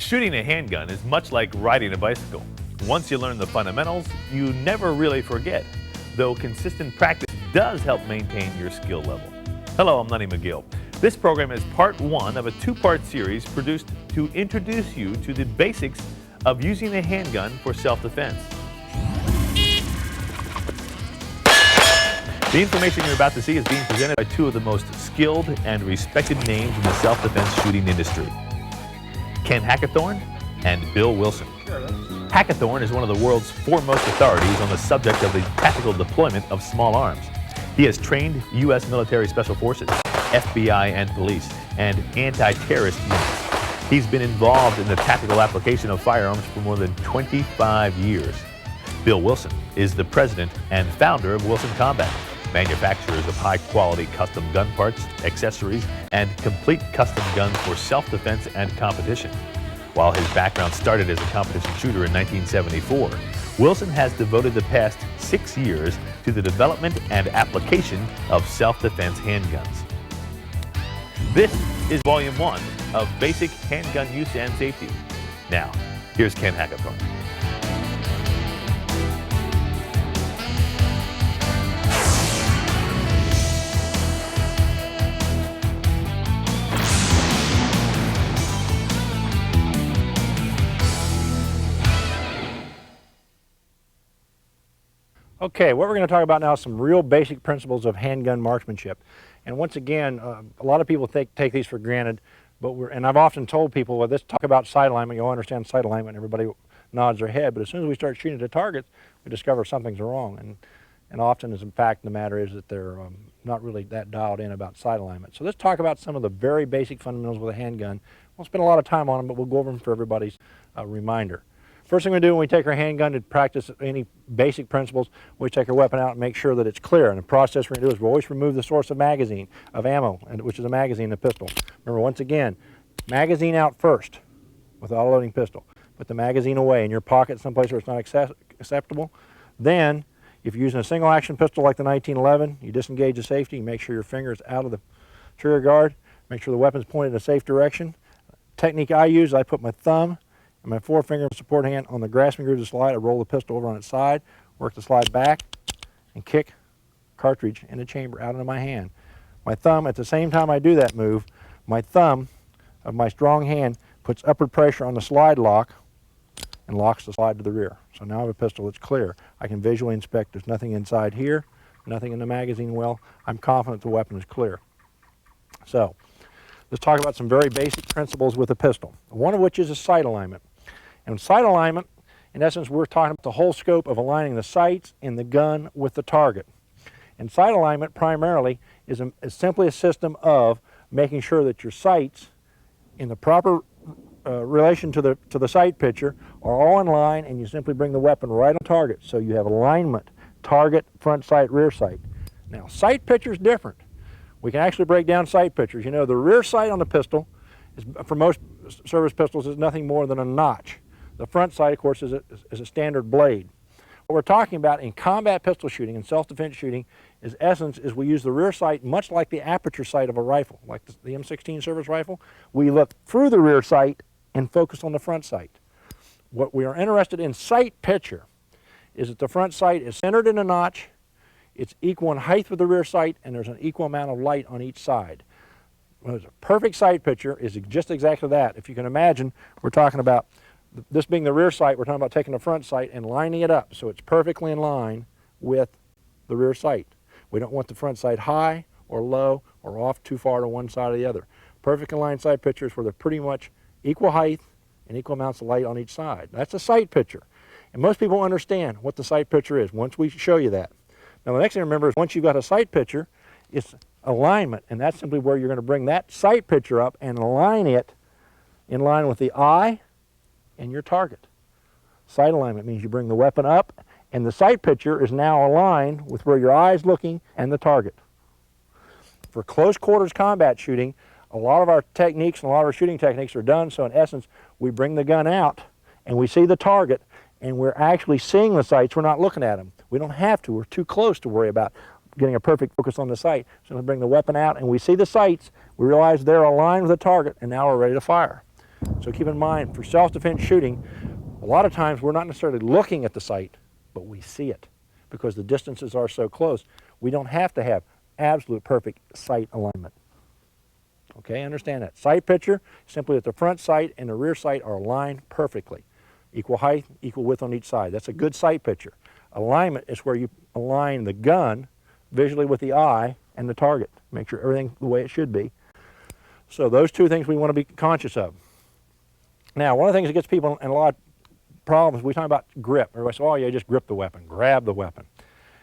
Shooting a handgun is much like riding a bicycle. Once you learn the fundamentals, you never really forget, though consistent practice does help maintain your skill level. Hello, I'm Lenny McGill. This program is part one of a two-part series produced to introduce you to the basics of using a handgun for self-defense. The information you're about to see is being presented by two of the most skilled and respected names in the self-defense shooting industry, Ken Hackathorn and Bill Wilson. Hackathorn is one of the world's foremost authorities on the subject of the tactical deployment of small arms. He has trained U.S. military special forces, FBI and police, and anti-terrorist units. He's been involved in the tactical application of firearms for more than 25 years. Bill Wilson is the president and founder of Wilson Combat, manufacturers of high-quality custom gun parts, accessories, and complete custom guns for self-defense and competition. While his background started as a competition shooter in 1974, Wilson has devoted the past 6 years to the development and application of self-defense handguns. This is Volume 1 of Basic Handgun Use and Safety. Now, here's Ken Hackathorn. Okay, what we're going to talk about now is some real basic principles of handgun marksmanship. And once again, a lot of people take these for granted, and I've often told people, well, let's talk about sight alignment. You'll understand sight alignment, and everybody nods their head. But as soon as we start shooting at targets, we discover something's wrong. And often, as in fact, the matter is that they're not really that dialed in about sight alignment. So let's talk about some of the very basic fundamentals with a handgun. We'll spend a lot of time on them, but we'll go over them for everybody's reminder. First thing we do when we take our handgun to practice any basic principles, we take our weapon out and make sure that it's clear. And the process we're going to do is we always remove the source of ammo, which is a magazine in the pistol. Remember, once again, magazine out first with the auto-loading pistol. Put the magazine away in your pocket someplace where it's not acceptable. Then, if you're using a single-action pistol like the 1911, you disengage the safety, you make sure your finger is out of the trigger guard, make sure the weapon's pointed in a safe direction. Technique I use, I put my thumb and my forefinger support hand on the grasping groove of the slide. I roll the pistol over on its side, work the slide back, and kick cartridge in the chamber out into my hand. My thumb, at the same time I do that move, my thumb of my strong hand puts upward pressure on the slide lock and locks the slide to the rear. So now I have a pistol that's clear. I can visually inspect. There's nothing inside here, nothing in the magazine well. I'm confident the weapon is clear. So let's talk about some very basic principles with a pistol, one of which is a sight alignment. And sight alignment, in essence, we're talking about the whole scope of aligning the sights and the gun with the target. And sight alignment primarily is simply a system of making sure that your sights in the proper relation to the sight picture are all in line, and you simply bring the weapon right on target. So you have alignment, target, front sight, rear sight. Now, sight picture is different. We can actually break down sight pictures. You know, the rear sight on the pistol, for most service pistols, is nothing more than a notch. The front sight, of course, is a standard blade. What we're talking about in combat pistol shooting and self-defense shooting is we use the rear sight much like the aperture sight of a rifle, like the M16 service rifle. We look through the rear sight and focus on the front sight. What we are interested in sight picture is that the front sight is centered in a notch, it's equal in height with the rear sight, and there's an equal amount of light on each side. Well, a perfect sight picture is just exactly that. If you can imagine, we're talking about this being the rear sight, we're talking about taking the front sight and lining it up so it's perfectly in line with the rear sight. We don't want the front sight high or low or off too far to one side or the other. Perfect aligned sight pictures where they're pretty much equal height and equal amounts of light on each side. That's a sight picture. And most people understand what the sight picture is once we show you that. Now the next thing to remember is once you've got a sight picture, it's alignment, and that's simply where you're going to bring that sight picture up and align it in line with the eye and your target. Sight alignment means you bring the weapon up and the sight picture is now aligned with where your eye is looking and the target. For close quarters combat shooting, a lot of our techniques and a lot of our shooting techniques are done so in essence we bring the gun out and we see the target and we're actually seeing the sights, we're not looking at them. We don't have to, we're too close to worry about getting a perfect focus on the sight. So we bring the weapon out and we see the sights, we realize they're aligned with the target, and now we're ready to fire. So keep in mind, for self-defense shooting, a lot of times we're not necessarily looking at the sight, but we see it because the distances are so close. We don't have to have absolute perfect sight alignment. Okay, understand that. Sight picture, simply that the front sight and the rear sight are aligned perfectly. Equal height, equal width on each side. That's a good sight picture. Alignment is where you align the gun visually with the eye and the target. Make sure everything's the way it should be. So those two things we want to be conscious of. Now, one of the things that gets people in a lot of problems, we talk about grip. Everybody says, oh yeah, just grip the weapon, grab the weapon.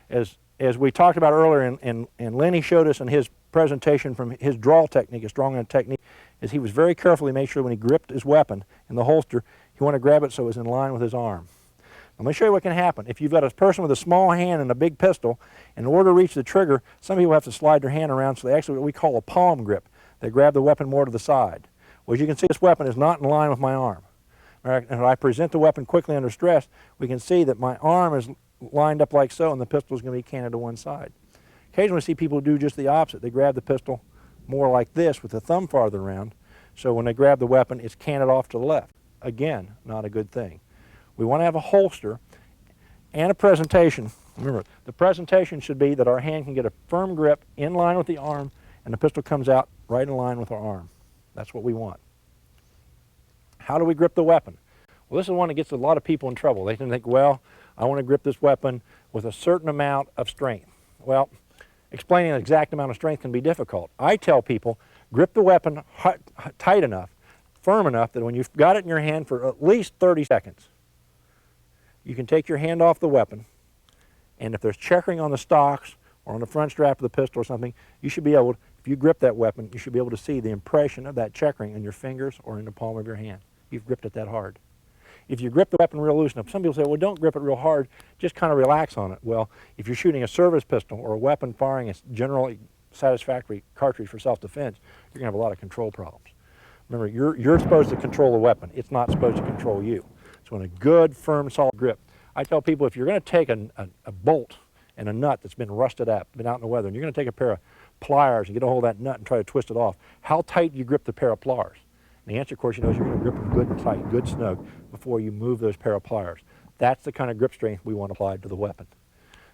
As we talked about earlier, and Lenny showed us in his presentation from his draw technique, his strongman technique, is he was very careful. He made sure when he gripped his weapon in the holster, he wanted to grab it so it was in line with his arm. Let me show you what can happen. If you've got a person with a small hand and a big pistol, in order to reach the trigger, some people have to slide their hand around, so they actually what we call a palm grip. They grab the weapon more to the side. Well, as you can see, this weapon is not in line with my arm. And if I present the weapon quickly under stress, we can see that my arm is lined up like so, and the pistol is going to be canted to one side. Occasionally we see people do just the opposite. They grab the pistol more like this with the thumb farther around, so when they grab the weapon, it's canted off to the left. Again, not a good thing. We want to have a holster and a presentation. Remember, the presentation should be that our hand can get a firm grip in line with the arm, and the pistol comes out right in line with our arm. That's what we want. How do we grip the weapon? Well, this is one that gets a lot of people in trouble. They can think, well, I want to grip this weapon with a certain amount of strength. Well, explaining the exact amount of strength can be difficult. I tell people, grip the weapon tight enough, firm enough that when you've got it in your hand for at least 30 seconds, you can take your hand off the weapon, and if there's checkering on the stocks or on the front strap of the pistol or something, you should be able to, if you grip that weapon, you should be able to see the impression of that checkering in your fingers or in the palm of your hand. You've gripped it that hard. If you grip the weapon real loose enough, some people say, well, don't grip it real hard, just kind of relax on it. Well, if you're shooting a service pistol or a weapon firing a generally satisfactory cartridge for self-defense, you're going to have a lot of control problems. Remember, you're supposed to control the weapon. It's not supposed to control you. So in a good, firm, solid grip, I tell people if you're going to take a bolt and a nut that's been rusted out, been out in the weather, and you're going to take a pair of pliers and get a hold of that nut and try to twist it off, how tight do you grip the pair of pliers? And the answer, of course, you know, is you're going to grip them good and tight, good snug, before you move those pair of pliers. That's the kind of grip strength we want applied to the weapon.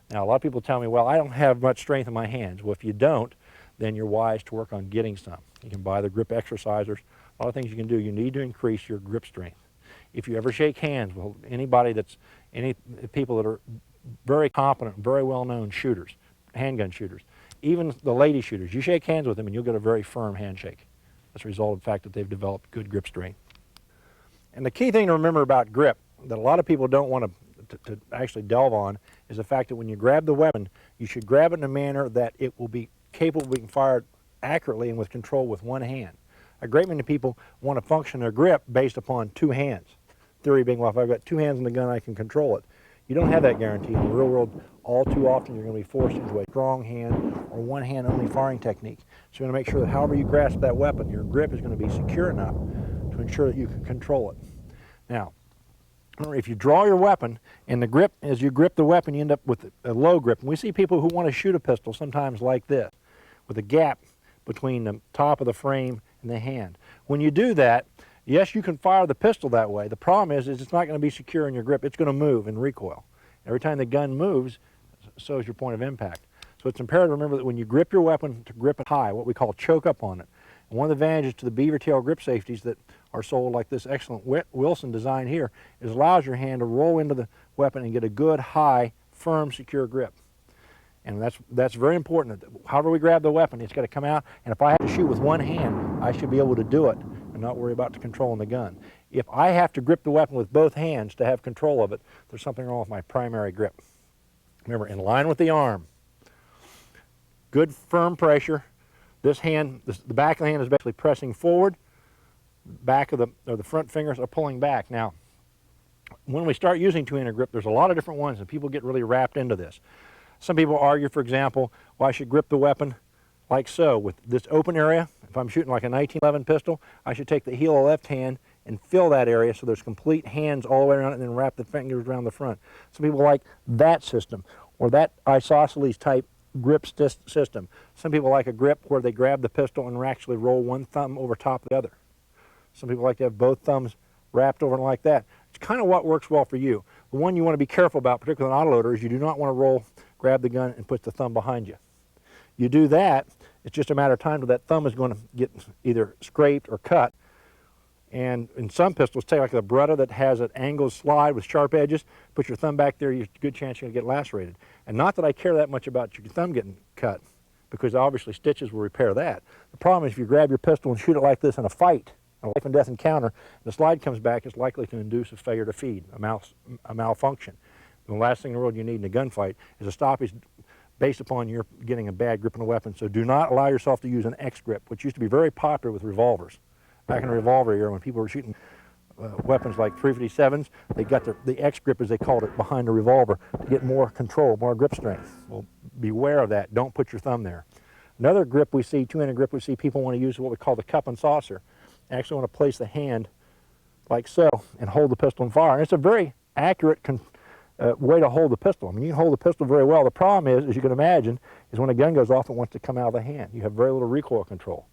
Now, a lot of people tell me, well, I don't have much strength in my hands. Well, if you don't, then you're wise to work on getting some. You can buy the grip exercisers. A lot of things you can do. You need to increase your grip strength. If you ever shake hands with any people that are very competent, very well-known shooters, handgun shooters, even the lady shooters, you shake hands with them and you'll get a very firm handshake. That's a result of the fact that they've developed good grip strength. And the key thing to remember about grip that a lot of people don't want to actually delve on is the fact that when you grab the weapon, you should grab it in a manner that it will be capable of being fired accurately and with control with one hand. A great many people want to function their grip based upon two hands. Theory being, well, if I've got two hands in the gun, I can control it. You don't have that guarantee. In the real world, all too often you're going to be forced into a strong hand or one hand only firing technique. So you're going to make sure that however you grasp that weapon, your grip is going to be secure enough to ensure that you can control it. Now, remember, if you draw your weapon and the grip, as you grip the weapon, you end up with a low grip. And we see people who want to shoot a pistol sometimes like this, with a gap between the top of the frame and the hand. When you do that, yes, you can fire the pistol that way. The problem is it's not going to be secure in your grip. It's going to move and recoil. Every time the gun moves, so is your point of impact. So it's imperative to remember that when you grip your weapon, to grip it high, what we call choke up on it. And one of the advantages to the beaver tail grip safeties that are sold like this excellent Wilson design here is it allows your hand to roll into the weapon and get a good, high, firm, secure grip. And that's very important. However we grab the weapon, it's got to come out, and if I have to shoot with one hand, I should be able to do it and not worry about the controlling the gun. If I have to grip the weapon with both hands to have control of it, there's something wrong with my primary grip. Remember, in line with the arm. Good firm pressure. This hand, the back of the hand is basically pressing forward. Back of the front fingers are pulling back. Now, when we start using two-handed grip, there's a lot of different ones, and people get really wrapped into this. Some people argue, for example, well, I should grip the weapon like so, with this open area. If I'm shooting like a 1911 pistol, I should take the heel of the left hand and fill that area so there's complete hands all the way around it and then wrap the fingers around the front. Some people like that system, or that isosceles type grip system. Some people like a grip where they grab the pistol and actually roll one thumb over top of the other. Some people like to have both thumbs wrapped over like that. It's kind of what works well for you. The one you want to be careful about, particularly on autoloader, is you do not want to grab the gun and put the thumb behind you. You do that, it's just a matter of time till that thumb is going to get either scraped or cut. And in some pistols, take like the Beretta that has an angled slide with sharp edges, put your thumb back there, you have a good chance you're going to get lacerated. And not that I care that much about your thumb getting cut, because obviously stitches will repair that. The problem is if you grab your pistol and shoot it like this in a fight, a life and death encounter, and the slide comes back, it's likely to induce a failure to feed, a malfunction. And the last thing in the world you need in a gunfight is a stoppage based upon your getting a bad grip on the weapon. So do not allow yourself to use an X grip, which used to be very popular with revolvers. Back in the revolver era, when people were shooting weapons like 357s, they got the X grip, as they called it, behind the revolver to get more control, more grip strength. Well, beware of that. Don't put your thumb there. Another grip we see, two-handed grip we see people want to use is what we call the cup and saucer. You actually want to place the hand like so and hold the pistol and fire. And it's a very accurate way to hold the pistol. I mean, you can hold the pistol very well. The problem is, as you can imagine, is when a gun goes off, it wants to come out of the hand. You have very little recoil control.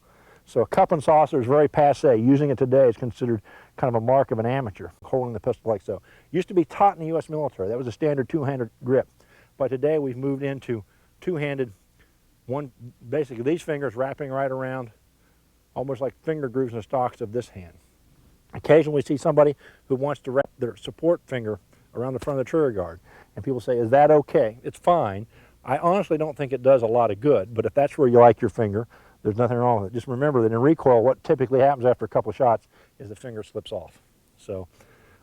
So a cup and saucer is very passé. Using it today is considered kind of a mark of an amateur, holding the pistol like so. Used to be taught in the U.S. military. That was a standard two-handed grip. But today we've moved into two-handed, basically these fingers wrapping right around, almost like finger grooves in the stocks of this hand. Occasionally we see somebody who wants to wrap their support finger around the front of the trigger guard. And people say, is that okay? It's fine. I honestly don't think it does a lot of good, but if that's where you like your finger, there's nothing wrong with it. Just remember that in recoil, what typically happens after a couple of shots is the finger slips off. So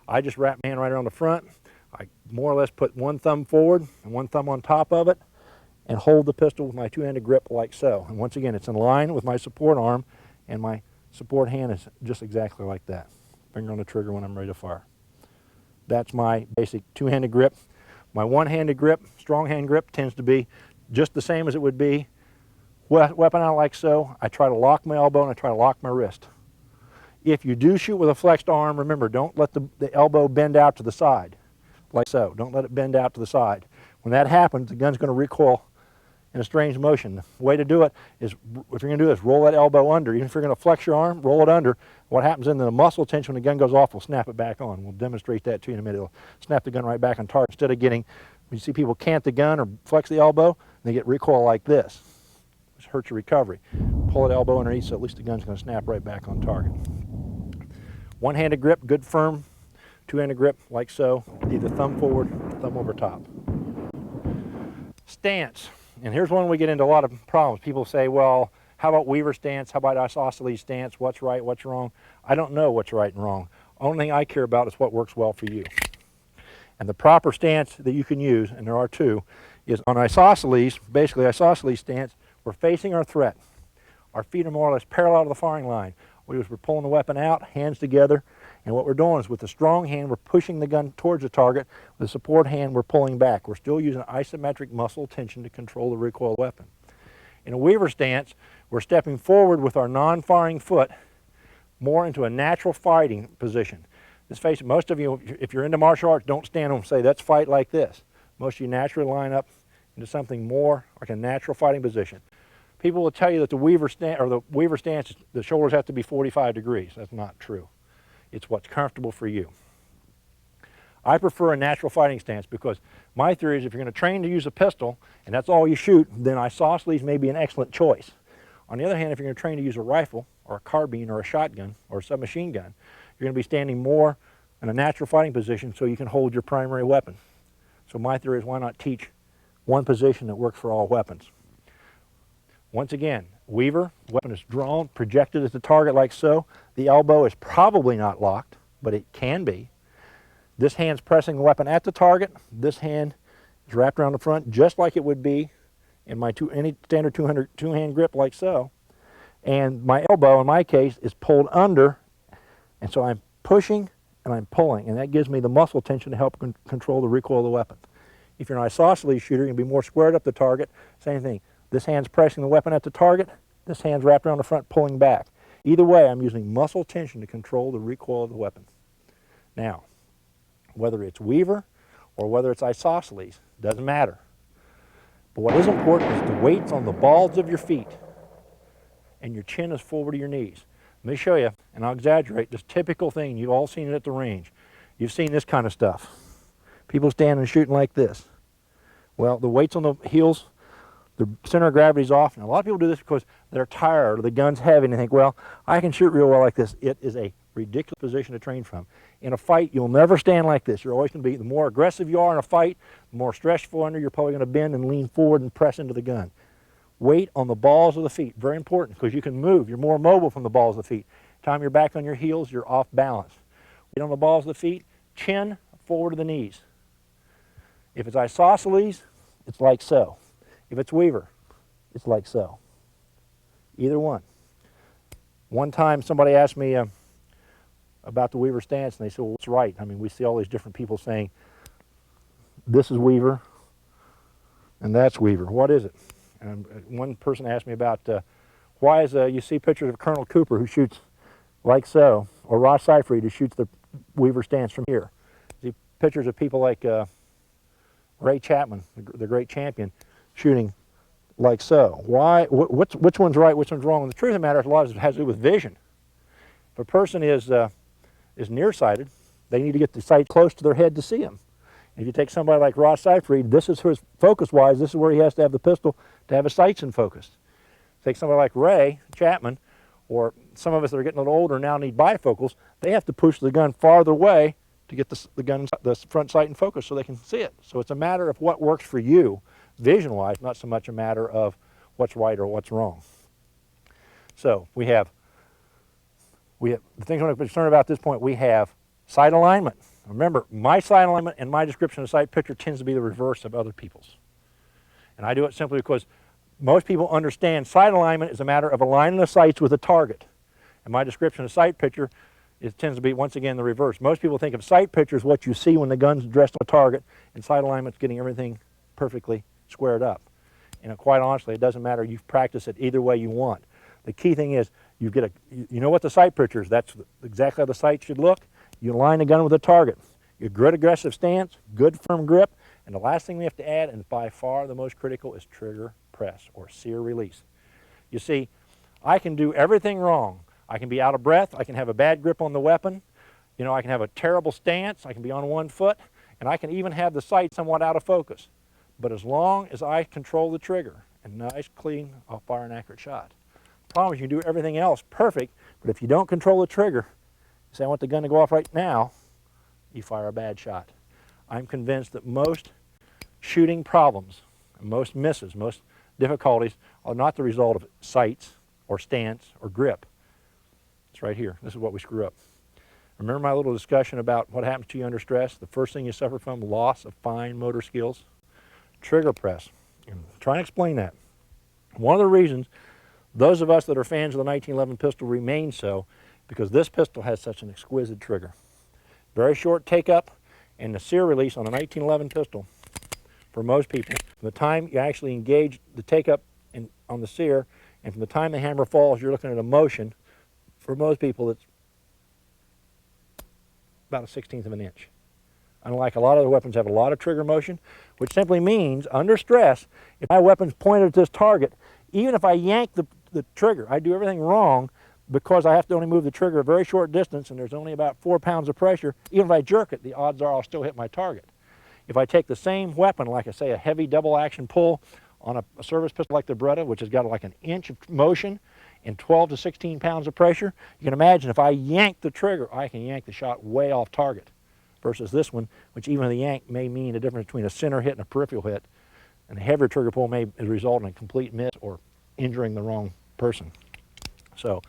I just wrap my hand right around the front. I more or less put one thumb forward and one thumb on top of it and hold the pistol with my two-handed grip like so. And once again, it's in line with my support arm, and my support hand is just exactly like that. Finger on the trigger when I'm ready to fire. That's my basic two-handed grip. My one-handed grip, strong hand grip, tends to be just the same as it would be weapon out like so. I try to lock my elbow and I try to lock my wrist. If you do shoot with a flexed arm, remember, don't let the elbow bend out to the side, like so. Don't let it bend out to the side. When that happens, the gun's going to recoil in a strange motion. The way to do it is, if you're going to do this, roll that elbow under. Even if you're going to flex your arm, roll it under. What happens in the muscle tension when the gun goes off will snap it back on. We'll demonstrate that to you in a minute. It'll snap the gun right back on target. Instead of getting, when you see people cant the gun or flex the elbow, they get recoil like this, which hurts your recovery. Pull that elbow underneath so at least the gun's going to snap right back on target. One-handed grip, good firm. Two-handed grip, like so. Either thumb forward, thumb over top. Stance. And here's one we get into a lot of problems. People say, well, how about Weaver stance? How about isosceles stance? What's right, what's wrong? I don't know what's right and wrong. Only thing I care about is what works well for you. And the proper stance that you can use, and there are two, is on isosceles, basically isosceles stance, we're facing our threat. Our feet are more or less parallel to the firing line. We're pulling the weapon out, hands together, and what we're doing is with the strong hand, we're pushing the gun towards the target. With the support hand, we're pulling back. We're still using isometric muscle tension to control the recoil of the weapon. In a Weaver stance, we're stepping forward with our non-firing foot more into a natural fighting position. Let's face it, most of you, if you're into martial arts, don't stand and say, let's fight like this. Most of you naturally line up into something more like a natural fighting position. People will tell you that the Weaver stance, the shoulders have to be 45 degrees. That's not true. It's what's comfortable for you. I prefer a natural fighting stance because my theory is if you're going to train to use a pistol and that's all you shoot, then isosceles may be an excellent choice. On the other hand, if you're going to train to use a rifle or a carbine or a shotgun or a submachine gun, you're going to be standing more in a natural fighting position so you can hold your primary weapon. So my theory is, why not teach one position that works for all weapons? Once again, Weaver, weapon is drawn, projected at the target like so. The elbow is probably not locked, but it can be. This hand's pressing the weapon at the target. This hand is wrapped around the front just like it would be in my any standard two-hand grip like so. And my elbow, in my case, is pulled under, and so I'm pushing and I'm pulling, and that gives me the muscle tension to help control the recoil of the weapon. If you're an isosceles shooter, you're going to be more squared up the target. Same thing. This hand's pressing the weapon at the target. This hand's wrapped around the front, pulling back. Either way, I'm using muscle tension to control the recoil of the weapon. Now, whether it's Weaver or whether it's isosceles, doesn't matter. But what is important is the weight's on the balls of your feet and your chin is forward to your knees. Let me show you, and I'll exaggerate, this typical thing, you've all seen it at the range. You've seen this kind of stuff. People standing and shooting like this. Well, the weight's on the heels, the center of gravity's off, and a lot of people do this because they're tired or the gun's heavy and they think, well, I can shoot real well like this. It is a ridiculous position to train from. In a fight, you'll never stand like this. You're always going to be, the more aggressive you are in a fight, the more stressful under, you're probably going to bend and lean forward and press into the gun. Weight on the balls of the feet, very important, because you can move. You're more mobile from the balls of the feet. Time you're back on your heels, you're off balance. Weight on the balls of the feet, chin forward to the knees. If it's isosceles, it's like so. If it's Weaver, it's like so. Either one. One time somebody asked me about the Weaver stance, and they said, well, what's right? I mean, we see all these different people saying, this is Weaver, and that's Weaver. What is it? And one person asked me about why is you see pictures of Colonel Cooper who shoots like so, or Ross Seyfried who shoots the Weaver stance from here. See pictures of people like Ray Chapman, the great champion, shooting like so. Why? Which one's right? Which one's wrong? And the truth of the matter is, a lot of it has to do with vision. If a person is nearsighted, they need to get the sight close to their head to see him. If you take somebody like Ross Seyfried, this is his focus-wise. This is where he has to have the pistol to have his sights in focus. Take somebody like Ray Chapman, or some of us that are getting a little older now need bifocals. They have to push the gun farther away to get the front sight in focus so they can see it. So it's a matter of what works for you, vision-wise, not so much a matter of what's right or what's wrong. So we have the things I'm concerned about at this point. We have sight alignment. Remember, my sight alignment and my description of sight picture tends to be the reverse of other people's. And I do it simply because most people understand sight alignment is a matter of aligning the sights with a target. And my description of sight picture, it tends to be, once again, the reverse. Most people think of sight picture as what you see when the gun's addressed on a target, and sight alignment's getting everything perfectly squared up. And quite honestly, it doesn't matter. You practice it either way you want. The key thing is, you know what the sight picture is. That's exactly how the sight should look. You align the gun with a target. Your good aggressive stance, good firm grip, and the last thing we have to add, and by far the most critical, is trigger press or sear release. You see, I can do everything wrong. I can be out of breath. I can have a bad grip on the weapon. You know, I can have a terrible stance. I can be on one foot, and I can even have the sight somewhat out of focus. But as long as I control the trigger and nice, clean, I'll fire an accurate shot. The problem is you can do everything else perfect, but if you don't control the trigger, say I want the gun to go off right now, you fire a bad shot. I'm convinced that most shooting problems, most misses, most difficulties are not the result of sights or stance or grip. It's right here. This is what we screw up. Remember my little discussion about what happens to you under stress? The first thing you suffer from, loss of fine motor skills. Trigger press. I'm trying to explain that. One of the reasons those of us that are fans of the 1911 pistol remain so, because this pistol has such an exquisite trigger. Very short take-up, and the sear release on a 1911 pistol, for most people, from the time you actually engage the take-up on the sear, and from the time the hammer falls, you're looking at a motion. For most people, it's about a 1/16 of an inch. Unlike a lot of other weapons have a lot of trigger motion, which simply means, under stress, if my weapon's pointed at this target, even if I yank the trigger, I do everything wrong, because I have to only move the trigger a very short distance and there's only about 4 pounds of pressure. Even if I jerk it, the odds are I'll still hit my target. If I take the same weapon, like I say, a heavy double action pull on a service pistol like the Beretta, which has got like an inch of motion and 12 to 16 pounds of pressure, you can imagine if I yank the trigger, I can yank the shot way off target. Versus this one, which even the yank may mean a difference between a center hit and a peripheral hit. And a heavier trigger pull may result in a complete miss or injuring the wrong person. So,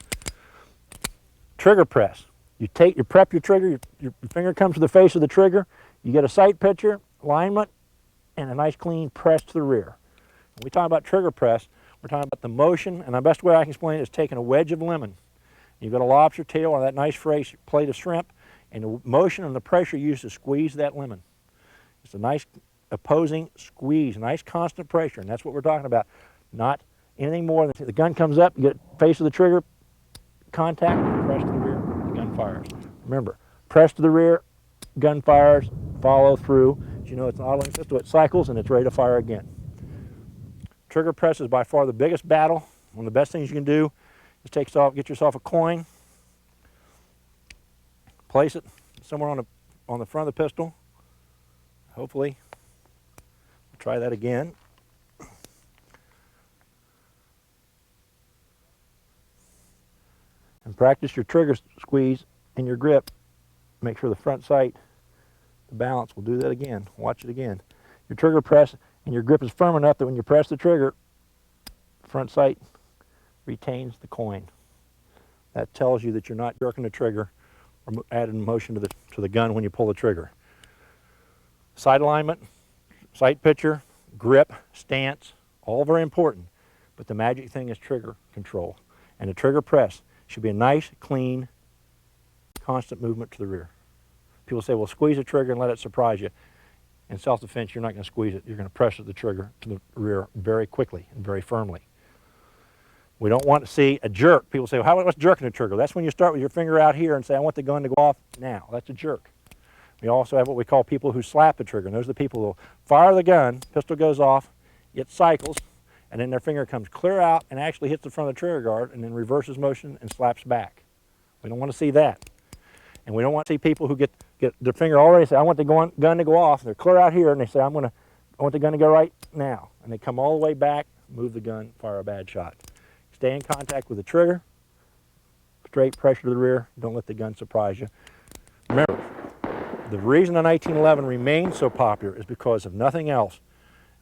trigger press. You prep your trigger, your finger comes to the face of the trigger, you get a sight picture, alignment, and a nice clean press to the rear. When we talk about trigger press, we're talking about the motion, and the best way I can explain it is taking a wedge of lemon. You've got a lobster tail or that nice plate of shrimp, and the motion and the pressure used to squeeze that lemon. It's a nice opposing squeeze, nice constant pressure, and that's what we're talking about. Not anything more than the gun comes up, you get face of the trigger, contact, press to the rear, the gun fires. Remember, press to the rear, gun fires, follow through. As you know, it's an automatic pistol, it cycles and it's ready to fire again. Trigger press is by far the biggest battle. One of the best things you can do is get yourself a coin, place it somewhere on the front of the pistol. Hopefully, we'll try that again. And practice your trigger squeeze and your grip. Make sure the front sight, the balance, will do that again. Watch it again. Your trigger press and your grip is firm enough that when you press the trigger, front sight retains the coin. That tells you that you're not jerking the trigger or adding motion to the gun when you pull the trigger. Sight alignment, sight picture, grip, stance, all very important. But the magic thing is trigger control. And the trigger press should be a nice, clean, constant movement to the rear. People say, well, squeeze the trigger and let it surprise you. In self-defense, you're not going to squeeze it. You're going to press the trigger to the rear very quickly and very firmly. We don't want to see a jerk. People say, well, what's jerking the trigger? That's when you start with your finger out here and say, I want the gun to go off now. That's a jerk. We also have what we call people who slap the trigger. And those are the people who will fire the gun, pistol goes off, it cycles, and then their finger comes clear out and actually hits the front of the trigger guard and then reverses motion and slaps back. We don't want to see that. And we don't want to see people who get their finger already say, I want the gun to go off. They're clear out here and they say, I want the gun to go right now. And they come all the way back, move the gun, fire a bad shot. Stay in contact with the trigger, straight pressure to the rear, don't let the gun surprise you. Remember, the reason a 1911 remains so popular is because of nothing else.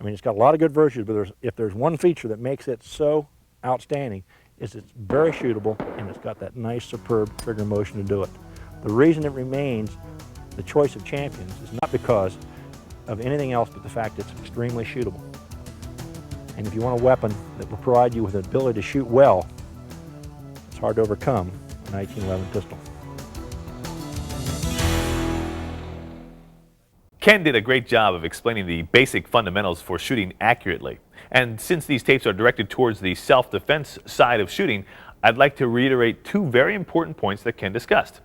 I mean, it's got a lot of good virtues, but if there's one feature that makes it so outstanding, is it's very shootable and it's got that nice, superb trigger motion to do it. The reason it remains the choice of champions is not because of anything else but the fact it's extremely shootable. And if you want a weapon that will provide you with the ability to shoot well, it's hard to overcome a 1911 pistol. Ken did a great job of explaining the basic fundamentals for shooting accurately. And since these tapes are directed towards the self-defense side of shooting, I'd like to reiterate two very important points that Ken discussed.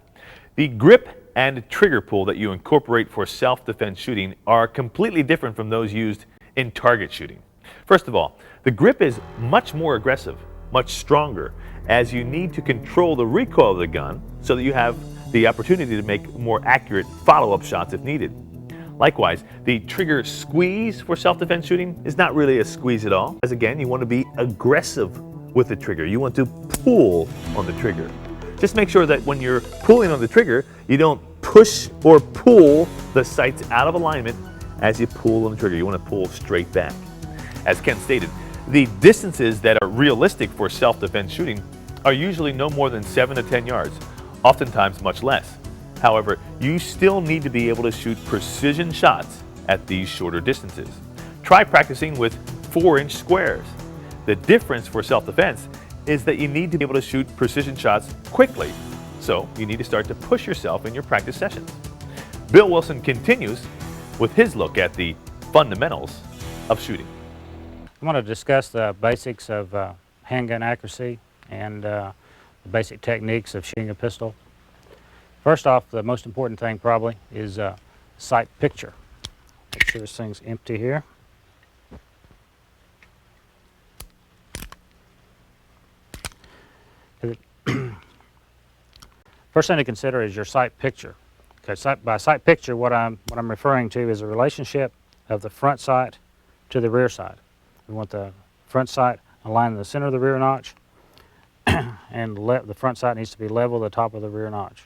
The grip and trigger pull that you incorporate for self-defense shooting are completely different from those used in target shooting. First of all, the grip is much more aggressive, much stronger, as you need to control the recoil of the gun so that you have the opportunity to make more accurate follow-up shots if needed. Likewise, the trigger squeeze for self-defense shooting is not really a squeeze at all, as again, you want to be aggressive with the trigger. You want to pull on the trigger. Just make sure that when you're pulling on the trigger, you don't push or pull the sights out of alignment as you pull on the trigger. You want to pull straight back. As Ken stated, the distances that are realistic for self-defense shooting are usually no more than 7 to 10 yards, oftentimes much less. However, you still need to be able to shoot precision shots at these shorter distances. Try practicing with 4-inch squares. The difference for self-defense is that you need to be able to shoot precision shots quickly, so you need to start to push yourself in your practice sessions. Bill Wilson continues with his look at the fundamentals of shooting. I want to discuss the basics of handgun accuracy and the basic techniques of shooting a pistol. First off, the most important thing probably is sight picture. Make sure this thing's empty here. First thing to consider is your sight picture. Okay, by sight picture, what I'm referring to is the relationship of the front sight to the rear sight. We want the front sight aligned in the center of the rear notch, and the front sight needs to be level with the top of the rear notch.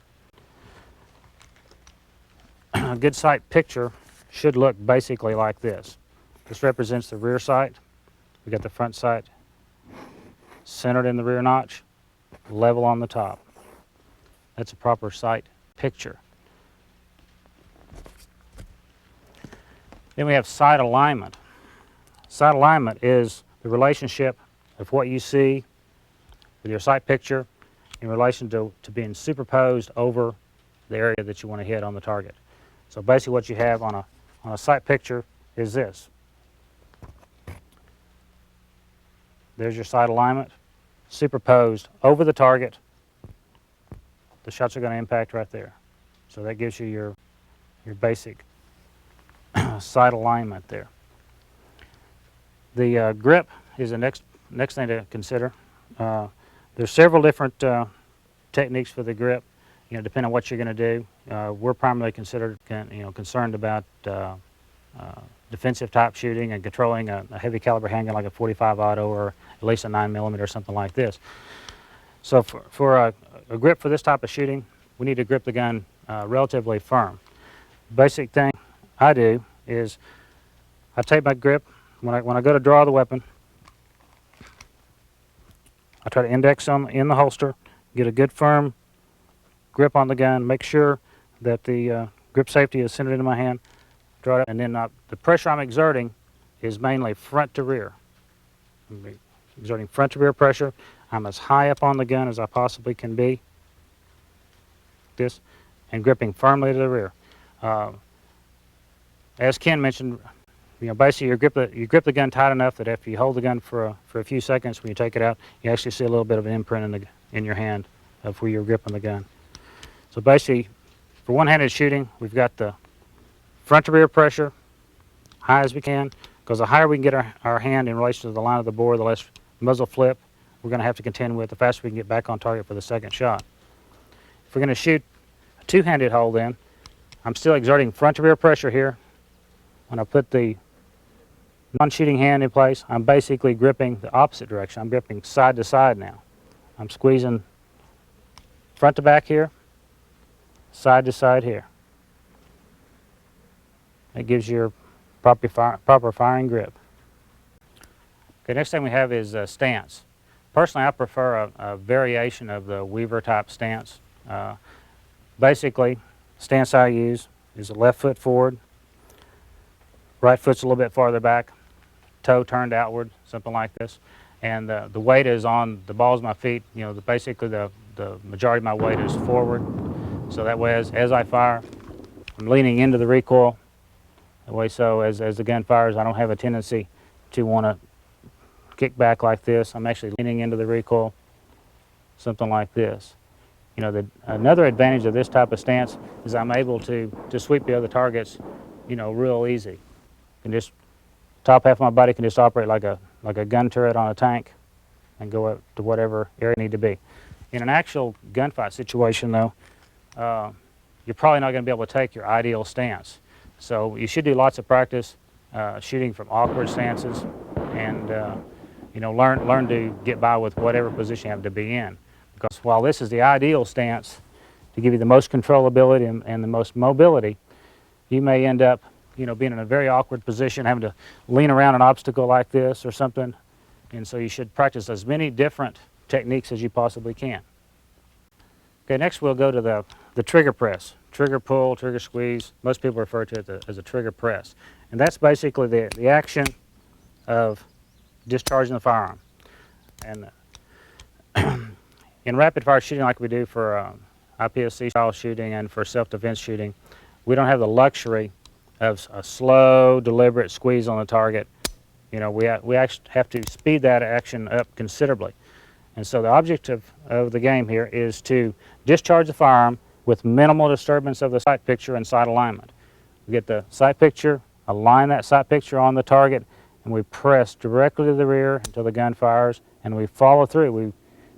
A good sight picture should look basically like this. This represents the rear sight. We got the front sight centered in the rear notch, level on the top. That's a proper sight picture. Then we have sight alignment. Sight alignment is the relationship of what you see with your sight picture in relation to being superposed over the area that you want to hit on the target. So basically what you have on a sight picture is this. There's your sight alignment, superposed over the target. The shots are going to impact right there. So that gives you your basic sight alignment there. The grip is the next thing to consider. There's several different techniques for the grip. depending on what you're going to do. We're primarily concerned about defensive type shooting and controlling a heavy caliber handgun like a 45 auto or at least a 9mm or something like this. So for a grip for this type of shooting, we need to grip the gun relatively firm. Basic thing I do is I take my grip when I go to draw the weapon. I try to index in the holster, get a good firm grip on the gun, make sure that the grip safety is centered into my hand, draw it, and then the pressure I'm exerting is mainly front to rear. I'm exerting front to rear pressure. I'm as high up on the gun as I possibly can be, and gripping firmly to the rear. As Ken mentioned, basically you grip the gun tight enough that if you hold the gun for a few seconds, when you take it out, you actually see a little bit of an imprint in your hand of where you're gripping the gun. So basically, for one-handed shooting, we've got the front to rear pressure, high as we can, because the higher we can get our hand in relation to the line of the bore, the less muzzle flip we're going to have to contend with, the faster we can get back on target for the second shot. If we're going to shoot a two-handed hold in, I'm still exerting front to rear pressure here. When I put the non-shooting hand in place, I'm basically gripping the opposite direction. I'm gripping side to side now. I'm squeezing front to back here, side to side here. That gives you your proper firing grip. Okay, next thing we have is stance. Personally, I prefer a variation of the Weaver type stance. Basically, stance I use is the left foot forward, right foot's a little bit farther back, toe turned outward, something like this. And the weight is on the balls of my feet. Basically the majority of my weight is forward. So that way, as I fire, I'm leaning into the recoil. That way, so as the gun fires, I don't have a tendency to want to kick back like this. I'm actually leaning into the recoil, something like this. Another advantage of this type of stance is I'm able to sweep the other targets, real easy. And just top half of my body can just operate like a gun turret on a tank and go up to whatever area I need to be. In an actual gunfight situation, though, you're probably not going to be able to take your ideal stance. So you should do lots of practice shooting from awkward stances, and learn to get by with whatever position you have to be in. Because while this is the ideal stance to give you the most controllability and the most mobility, you may end up being in a very awkward position, having to lean around an obstacle like this or something. And so you should practice as many different techniques as you possibly can. Okay, next we'll go to the trigger press. Trigger pull, trigger squeeze. Most people refer to it as a trigger press. And that's basically the action of discharging the firearm. And in rapid fire shooting like we do for IPSC style shooting and for self-defense shooting, we don't have the luxury of a slow, deliberate squeeze on the target. We actually have to speed that action up considerably. And so the object of the game here is to discharge the firearm with minimal disturbance of the sight picture and sight alignment. We get the sight picture, align that sight picture on the target, and we press directly to the rear until the gun fires, and we follow through.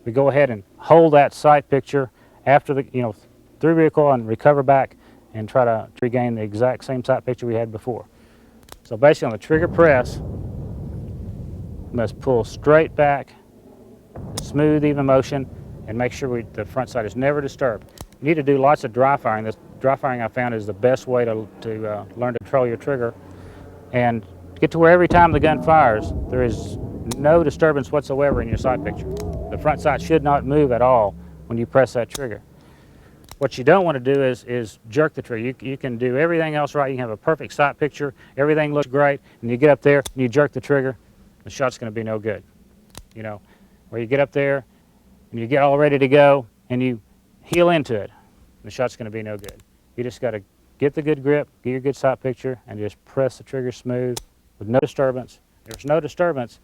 We go ahead and hold that sight picture after through recoil and recover back and try to regain the exact same sight picture we had before. So basically on the trigger press, we must pull straight back, smooth, even motion, and make sure the front sight is never disturbed. You need to do lots of dry firing. This dry firing I found is the best way to learn to control your trigger and get to where every time the gun fires, there is no disturbance whatsoever in your sight picture. The front sight should not move at all when you press that trigger. What you don't want to do is jerk the trigger. You can do everything else right. You can have a perfect sight picture. Everything looks great. And you get up there and you jerk the trigger, the shot's going to be no good. Where you get up there and you get all ready to go and you heel into it, the shot's going to be no good. You just got to get the good grip, get your good sight picture, and just press the trigger smooth with no disturbance. There's no disturbance.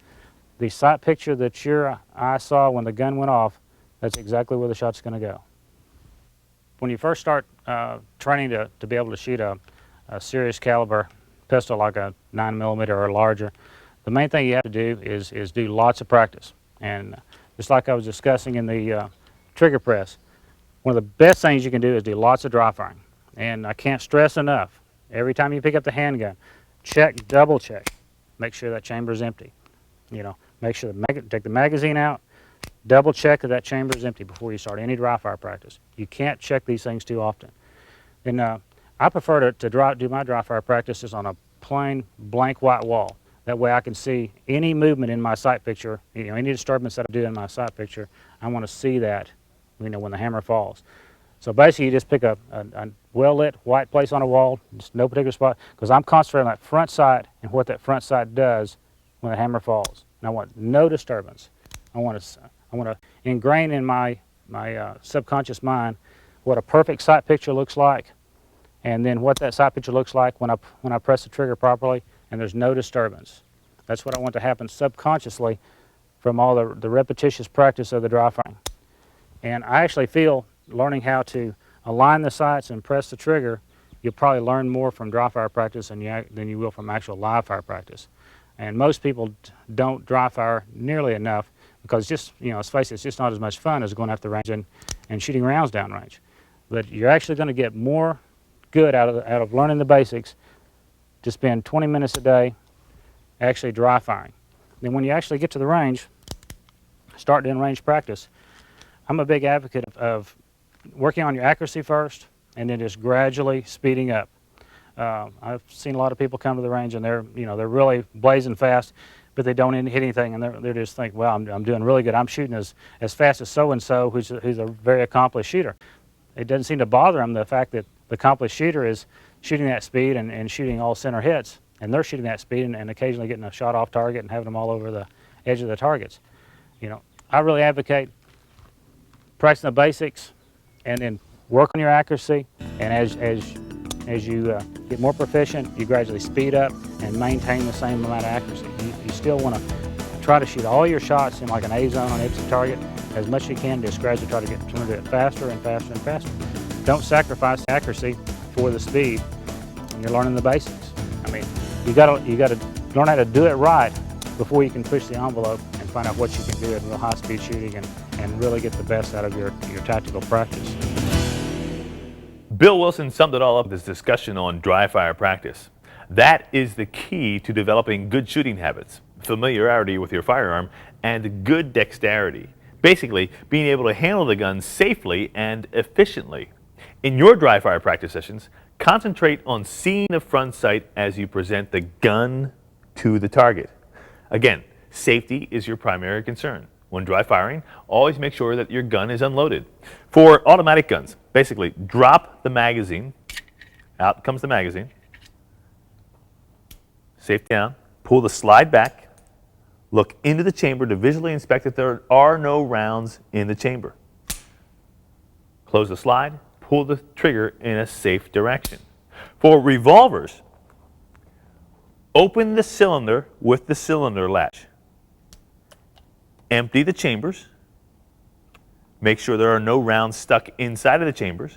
The sight picture that your eye saw when the gun went off, that's exactly where the shot's going to go. When you first start training to be able to shoot a serious caliber pistol like a 9mm or larger, the main thing you have to do is do lots of practice. And just like I was discussing in the trigger press, One of the best things you can do is do lots of dry firing. And I can't stress enough, every time you pick up the handgun, check, double check, make sure that chamber is empty. You know, make sure take the magazine out, double check that that chamber is empty before you start any dry fire practice. You can't check these things too often. And I prefer to do my dry fire practices on a plain blank white wall. That way I can see any movement in my sight picture, you know, any disturbance that I do in my sight picture, I want to see that, you know, when the hammer falls. So basically you just pick a well-lit white place on a wall, just no particular spot, because I'm concentrating on that front sight and what that front sight does when the hammer falls. And I want no disturbance. I want to ingrain in my subconscious mind what a perfect sight picture looks like, and then what that sight picture looks like when I press the trigger properly and there's no disturbance. That's what I want to happen subconsciously from all the repetitious practice of the dry firing. And I actually feel learning how to align the sights and press the trigger, you'll probably learn more from dry fire practice than you will from actual live fire practice. And most people don't dry fire nearly enough because just, you know, let's face it, it's just not as much fun as going out the range and shooting rounds downrange. But you're actually going to get more good out of learning the basics to spend 20 minutes a day actually dry firing. Then when you actually get to the range, start doing range practice, I'm a big advocate of working on your accuracy first and then just gradually speeding up. I've seen a lot of people come to the range and they're really blazing fast, but they don't hit anything, and they're just thinking, well, I'm doing really good. I'm shooting as fast as so-and-so who's a very accomplished shooter. It doesn't seem to bother them the fact that the accomplished shooter is shooting that speed and shooting all center hits, and they're shooting that speed and occasionally getting a shot off target and having them all over the edge of the targets. You know, I really advocate practicing the basics and then work on your accuracy, and as you get more proficient, you gradually speed up and maintain the same amount of accuracy. You still want to try to shoot all your shots in like an A zone on every target as much as you can, just gradually try to learn to do it faster and faster and faster. Don't sacrifice accuracy for the speed when you're learning the basics. I mean, you gotta learn how to do it right before you can push the envelope and find out what you can do in real high speed shooting and really get the best out of your tactical practice. Bill Wilson summed it all up in this discussion on dry fire practice. That is the key to developing good shooting habits, familiarity with your firearm, and good dexterity. Basically, being able to handle the gun safely and efficiently. In your dry fire practice sessions, concentrate on seeing the front sight as you present the gun to the target. Again, safety is your primary concern. When dry firing, always make sure that your gun is unloaded. For automatic guns, basically drop the magazine, out comes the magazine, safe down, pull the slide back, look into the chamber to visually inspect that there are no rounds in the chamber. Close the slide, pull the trigger in a safe direction. For revolvers, open the cylinder with the cylinder latch. Empty the chambers. Make sure there are no rounds stuck inside of the chambers.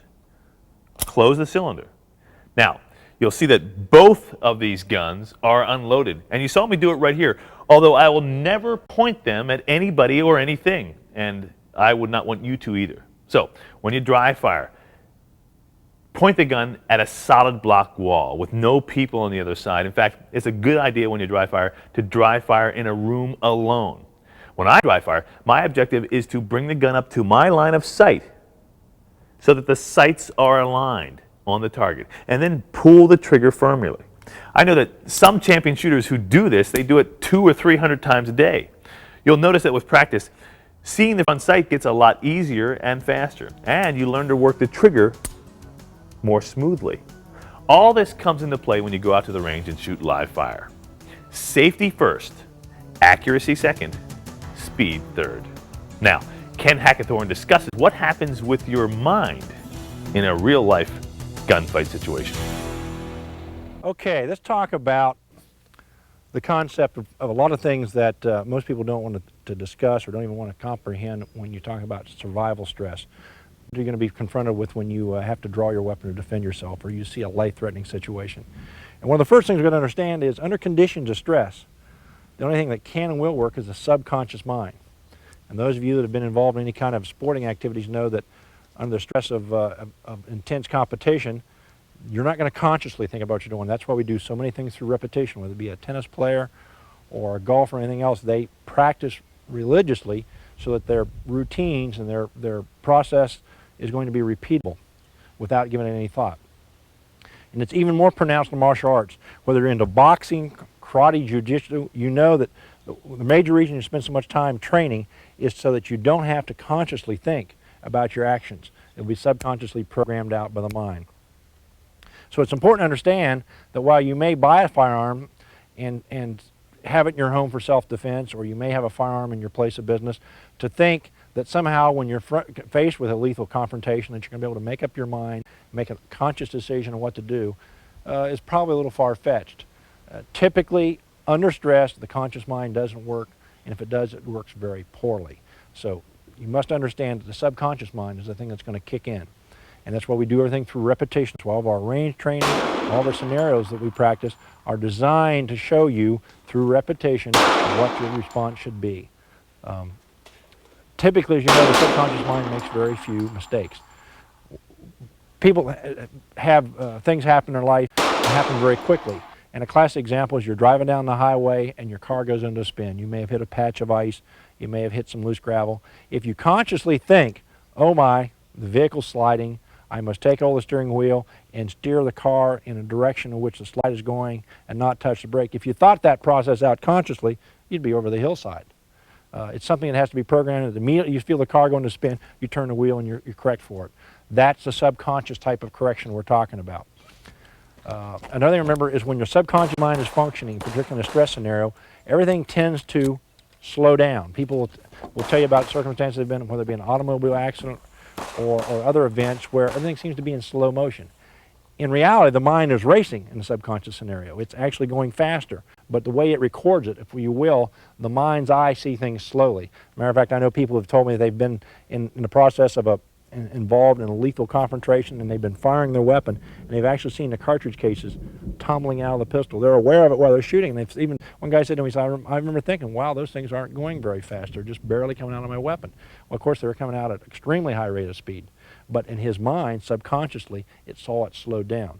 Close the cylinder. Now, you'll see that both of these guns are unloaded. And you saw me do it right here, although I will never point them at anybody or anything. And I would not want you to either. So, when you dry fire, point the gun at a solid block wall with no people on the other side. In fact, it's a good idea when you dry fire to dry fire in a room alone. When I dry fire, my objective is to bring the gun up to my line of sight so that the sights are aligned on the target, and then pull the trigger firmly. I know that some champion shooters who do this, they do it 200 or 300 times a day. You'll notice that with practice, seeing the front sight gets a lot easier and faster, and you learn to work the trigger more smoothly. All this comes into play when you go out to the range and shoot live fire. Safety first, accuracy second, speed third. Now, Ken Hackathorn discusses what happens with your mind in a real-life gunfight situation. Okay, let's talk about the concept of a lot of things that most people don't want to discuss or don't even want to comprehend when you talk about survival stress. What you're going to be confronted with when you have to draw your weapon to defend yourself, or you see a life-threatening situation. And one of the first things we're going to understand is under conditions of stress, the only thing that can and will work is the subconscious mind. And those of you that have been involved in any kind of sporting activities know that under the stress of intense competition, you're not going to consciously think about what you're doing. That's why we do so many things through repetition, whether it be a tennis player or a golfer or anything else. They practice religiously so that their routines and their process is going to be repeatable without giving it any thought. And it's even more pronounced in martial arts. Whether you're into boxing, karate, jiu-jitsu, you know that the major reason you spend so much time training is so that you don't have to consciously think about your actions. It'll be subconsciously programmed out by the mind. So it's important to understand that while you may buy a firearm and have it in your home for self-defense, or you may have a firearm in your place of business, to think that somehow when you're faced with a lethal confrontation that you're going to be able to make up your mind, make a conscious decision on what to do, is probably a little far-fetched. Typically, under stress, the conscious mind doesn't work, and if it does, it works very poorly. So you must understand that the subconscious mind is the thing that's going to kick in. And that's why we do everything through repetition. So all of our range training, all the scenarios that we practice are designed to show you through repetition what your response should be. Typically, as you know, the subconscious mind makes very few mistakes. People have things happen in their life that happen very quickly. And a classic example is you're driving down the highway and your car goes into a spin. You may have hit a patch of ice. You may have hit some loose gravel. If you consciously think, oh my, the vehicle's sliding, I must take hold of the steering wheel and steer the car in a direction in which the slide is going and not touch the brake. If you thought that process out consciously, you'd be over the hillside. It's something that has to be programmed. The immediately you feel the car going to spin, you turn the wheel and you're correct for it. That's the subconscious type of correction we're talking about. Another thing to remember is when your subconscious mind is functioning, particularly in a stress scenario, everything tends to slow down. People will tell you about circumstances they've been in, whether it be an automobile accident or other events where everything seems to be in slow motion. In reality, the mind is racing in the subconscious scenario. It's actually going faster, but the way it records it, if you will, the mind's eye see things slowly. Matter of fact, I know people have told me they've been in the process of involved in a lethal confrontation, and they've been firing their weapon, and they've actually seen the cartridge cases tumbling out of the pistol. They're aware of it while they're shooting. And they've even, one guy said to me, he said, I remember thinking, wow, those things aren't going very fast. They're just barely coming out of my weapon. Well, of course, they were coming out at an extremely high rate of speed. But in his mind, subconsciously, it saw it slowed down.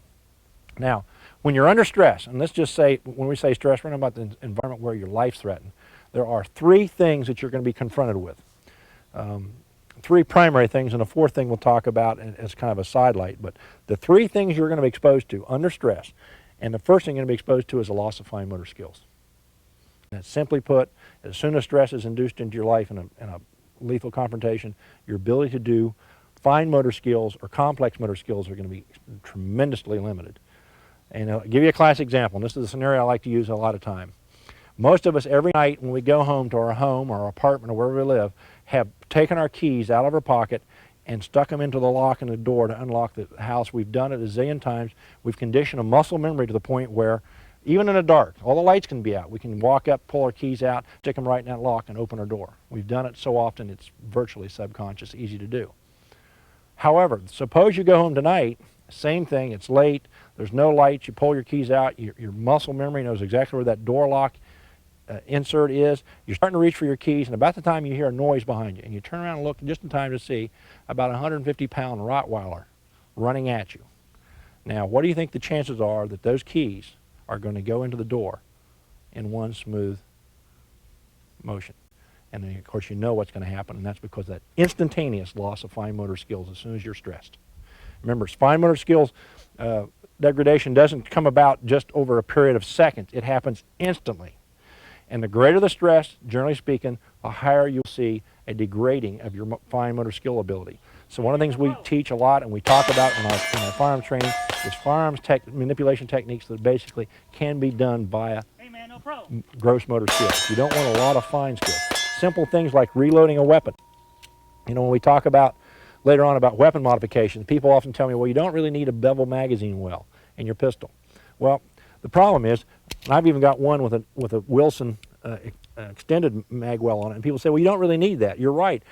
Now, when you're under stress, and let's just say, when we say stress, we're talking about the environment where your life's threatened. There are three things that you're going to be confronted with. Three primary things, and a fourth thing we'll talk about as kind of a sidelight. But the three things you're going to be exposed to under stress, and the first thing you're going to be exposed to is a loss of fine motor skills. And simply put, as soon as stress is induced into your life in a lethal confrontation, your ability to do fine motor skills or complex motor skills are going to be tremendously limited. And I'll give you a classic example, and this is a scenario I like to use a lot of time. Most of us every night when we go home to our home or our apartment or wherever we live have taken our keys out of our pocket and stuck them into the lock and the door to unlock the house. We've done it a zillion times. We've conditioned a muscle memory to the point where even in the dark, all the lights can be out. We can walk up, pull our keys out, stick them right in that lock and open our door. We've done it so often it's virtually subconscious, easy to do. However, suppose you go home tonight, same thing, it's late, there's no lights, you pull your keys out, your muscle memory knows exactly where that door lock insert is. You're starting to reach for your keys, and about the time you hear a noise behind you, and you turn around and look just in time to see about a 150-pound Rottweiler running at you. Now, what do you think the chances are that those keys are going to go into the door in one smooth motion? And then, of course, you know what's going to happen, and that's because of that instantaneous loss of fine motor skills as soon as you're stressed. Remember, fine motor skills degradation doesn't come about just over a period of seconds. It happens instantly. And the greater the stress, generally speaking, the higher you'll see a degrading of your fine motor skill ability. So one of the things we teach a lot and we talk about in our firearms training is firearms manipulation techniques that basically can be done via gross motor skills. You don't want a lot of fine skills. Simple things like reloading a weapon. You know, when we talk about later on about weapon modifications, people often tell me, well, you don't really need a bevel magazine well in your pistol. Well, the problem is, and I've even got one with a Wilson extended mag well on it, and people say, well, you don't really need that. You're right.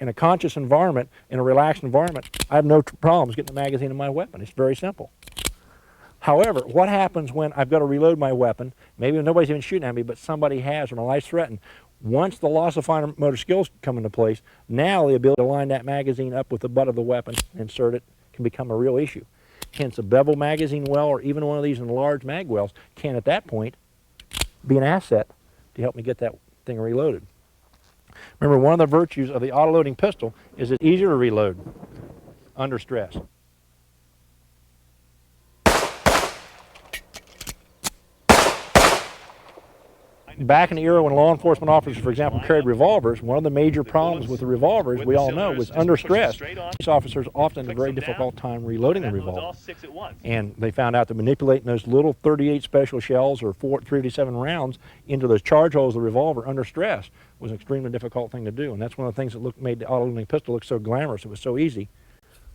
In a conscious environment, in a relaxed environment, I have no problems getting the magazine in my weapon. It's very simple. However, what happens when I've got to reload my weapon, maybe nobody's even shooting at me, but somebody has, or my life's threatened? Once the loss of fine motor skills come into place, now the ability to line that magazine up with the butt of the weapon, insert it, can become a real issue. Hence, a bevel magazine well, or even one of these enlarged mag wells, can at that point be an asset to help me get that thing reloaded. Remember, one of the virtues of the auto-loading pistol is it's easier to reload under stress. Back in the era when law enforcement officers, for example, carried revolvers, one of the major problems with the revolvers, we all know, was under stress. Police officers often had a very difficult time reloading the revolver. And they found out that manipulating those little 38 special shells or 357 rounds into those charge holes of the revolver under stress was an extremely difficult thing to do. And that's one of the things that made the auto-loading pistol look so glamorous. It was so easy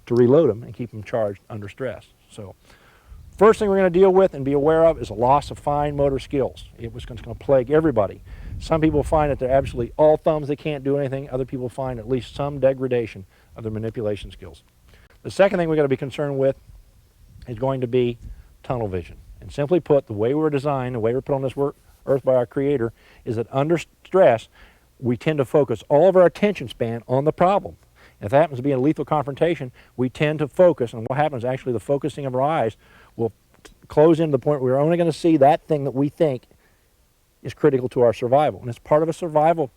to reload them and keep them charged under stress. So, first thing we're going to deal with and be aware of is a loss of fine motor skills. It was going to plague everybody. Some people find that they're absolutely all thumbs, they can't do anything. Other people find at least some degradation of their manipulation skills. The second thing we're going to be concerned with is going to be tunnel vision. And simply put, the way we're designed, the way we're put on this earth by our Creator, is that under stress, we tend to focus all of our attention span on the problem. If that happens to be a lethal confrontation, we tend to focus, and what happens actually, the focusing of our eyes will close in to the point where we're only going to see that thing that we think is critical to our survival. And it's part of a survival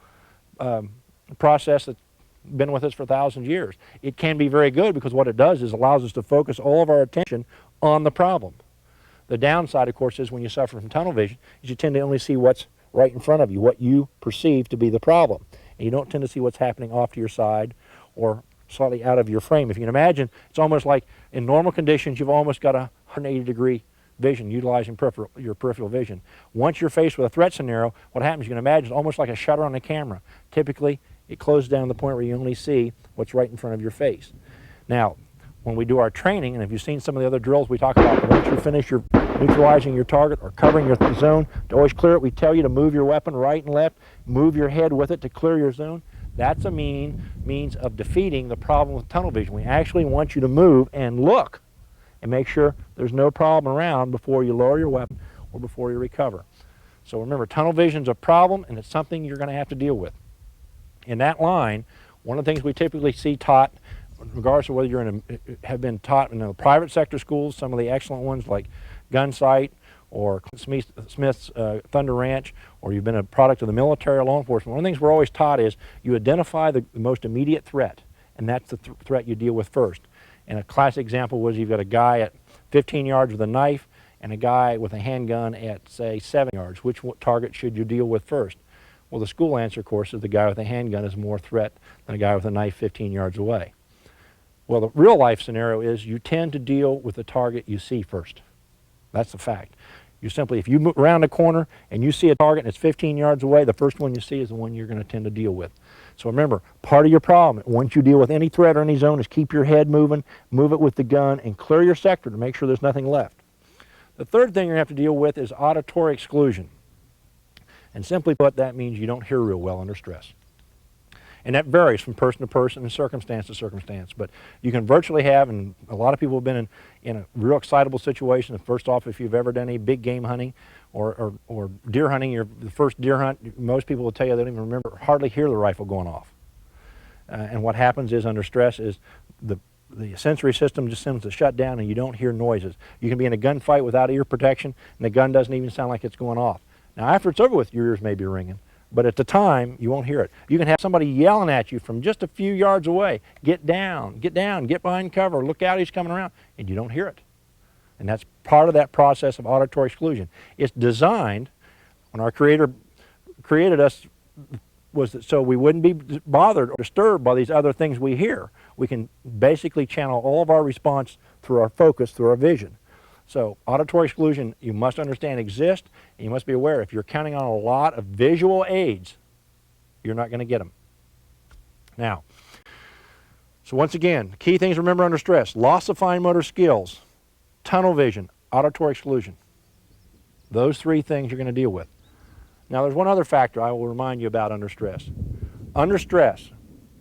process that's been with us for 1,000 years. It can be very good because what it does is allows us to focus all of our attention on the problem. The downside, of course, is when you suffer from tunnel vision, is you tend to only see what's right in front of you, what you perceive to be the problem. And you don't tend to see what's happening off to your side or slightly out of your frame. If you can imagine, it's almost like in normal conditions, you've almost got a 180-degree vision, utilizing your peripheral vision. Once you're faced with a threat scenario, what happens, you can imagine, it's almost like a shutter on a camera. Typically, it closes down to the point where you only see what's right in front of your face. Now, when we do our training, and if you've seen some of the other drills we talk about, once you finish your neutralizing your target or covering your zone, to always clear it, we tell you to move your weapon right and left, move your head with it to clear your zone. That's a means of defeating the problem with tunnel vision. We actually want you to move and look and make sure there's no problem around before you lower your weapon or before you recover. So remember, tunnel vision is a problem, and it's something you're going to have to deal with. In that line, one of the things we typically see taught, regardless of whether you're have been taught in the private sector schools, some of the excellent ones like Gunsight or Smith's Thunder Ranch, or you've been a product of the military or law enforcement, one of the things we're always taught is you identify the most immediate threat, and that's the threat you deal with first. And a classic example was you've got a guy at 15 yards with a knife and a guy with a handgun at, say, 7 yards. Which target should you deal with first? Well, the school answer, of course, is the guy with a handgun is more threat than a guy with a knife 15 yards away. Well, the real life scenario is you tend to deal with the target you see first. That's the fact. You simply, if you move around a corner and you see a target and it's 15 yards away, the first one you see is the one you're going to tend to deal with. So remember, part of your problem, once you deal with any threat or any zone, is keep your head moving, move it with the gun, and clear your sector to make sure there's nothing left. The third thing you're going to have to deal with is auditory exclusion. And simply put, that means you don't hear real well under stress. And that varies from person to person and circumstance to circumstance. But you can virtually have, and a lot of people have been in a real excitable situation. First off, if you've ever done any big game hunting or deer hunting, the first deer hunt, most people will tell you they don't even remember, hardly hear the rifle going off. And what happens is under stress is the sensory system just seems to shut down and you don't hear noises. You can be in a gunfight without ear protection and the gun doesn't even sound like it's going off. Now after it's over with, your ears may be ringing. But at the time, you won't hear it. You can have somebody yelling at you from just a few yards away, get down, get behind cover, look out, he's coming around, and you don't hear it. And that's part of that process of auditory exclusion. It's designed, when our Creator created us, was that so we wouldn't be bothered or disturbed by these other things we hear. We can basically channel all of our response through our focus, through our vision. So auditory exclusion, you must understand, exists, and you must be aware if you're counting on a lot of visual aids, you're not going to get them. Now, so once again, key things to remember under stress: loss of fine motor skills, tunnel vision, auditory exclusion. Those three things you're going to deal with. Now there's one other factor I will remind you about under stress. Under stress,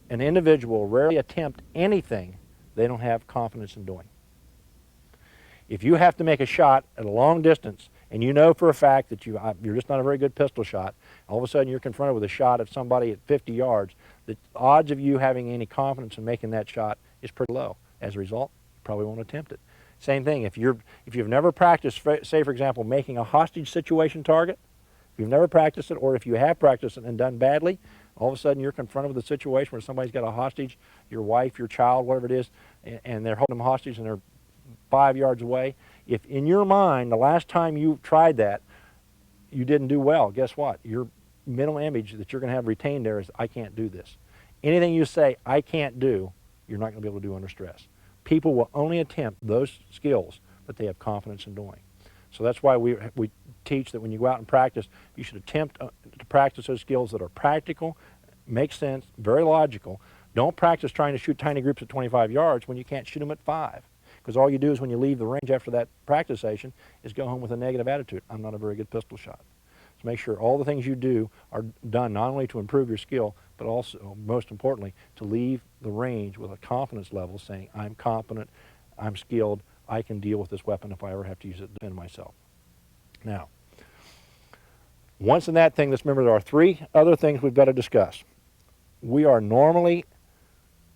an individual rarely attempt anything they don't have confidence in doing. If you have to make a shot at a long distance and you know for a fact that you're just not a very good pistol shot, all of a sudden you're confronted with a shot at somebody at 50 yards, the odds of you having any confidence in making that shot is pretty low. As a result, you probably won't attempt it. Same thing, if you've never practiced, say for example, making a hostage situation target, if you've never practiced it, or if you have practiced it and done badly, all of a sudden you're confronted with a situation where somebody's got a hostage, your wife, your child, whatever it is, and they're holding them hostage and they're 5 yards away. If in your mind, the last time you tried that, you didn't do well, guess what? Your mental image that you're going to have retained there is, I can't do this. Anything you say, I can't do, you're not going to be able to do under stress. People will only attempt those skills that they have confidence in doing. So that's why we teach that when you go out and practice, you should attempt to practice those skills that are practical, make sense, very logical. Don't practice trying to shoot tiny groups at 25 yards when you can't shoot them at 5. Because all you do is when you leave the range after that practice session is go home with a negative attitude. I'm not a very good pistol shot. So make sure all the things you do are done not only to improve your skill, but also, most importantly, to leave the range with a confidence level saying, I'm competent, I'm skilled, I can deal with this weapon if I ever have to use it to defend myself. Now, once in that thing, let's remember there are 3 other things we've got to discuss. We are normally